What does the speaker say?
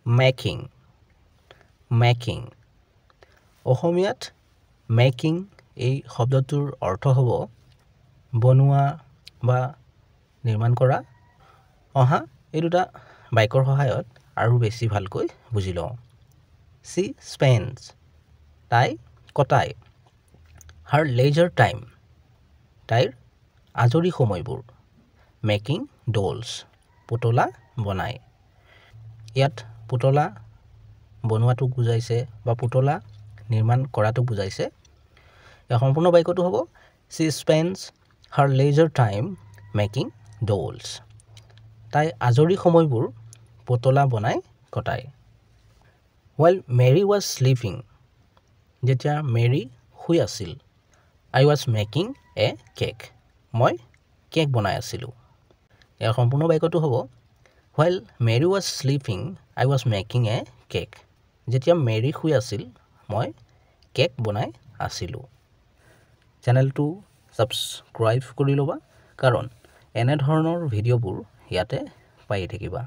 making making অসমীয়াত making এই শব্দটোৰ অৰ্থ হ'ব বনোৱা বা নিৰ্মাণ কৰা অহা এই দুটা বাক্যৰ সহায়ত আৰু বেছি ভালকৈ বুজি লওঁ she spends তাই কটায় her leisure time তাইৰ আজৰি সময়বোৰ মেকিং dolls পুতলা বনায় ইয়াত পুতলা বনোৱাটো বুজাইছে বা পুতলা নিৰ্মাণ কৰাটো বুজাইছে এই সম্পূৰ্ণ বাক্যটো হ'ব she spends her leisure time making dolls তাই আজৰি সময়বোৰ পুতলা বনাই কটায় while Mary was sleeping যেতিয়া মেৰী শুই আছিল I was making a cake মই কেক বনাই আছিলোঁ ইয়াৰ সম্পূৰ্ণ বাক্যটো হ'ব while Mary was sleeping I was making a cake যেতিয়া মেৰী শুই আছিল মই কেক বনাই আছিলোঁ চেনেলটো সাবস্ক্ৰাইব কৰি ল'বা কাৰণ এনে ধৰণৰ ভিডিঅ'বোৰ ইয়াতে পাই থাকিবা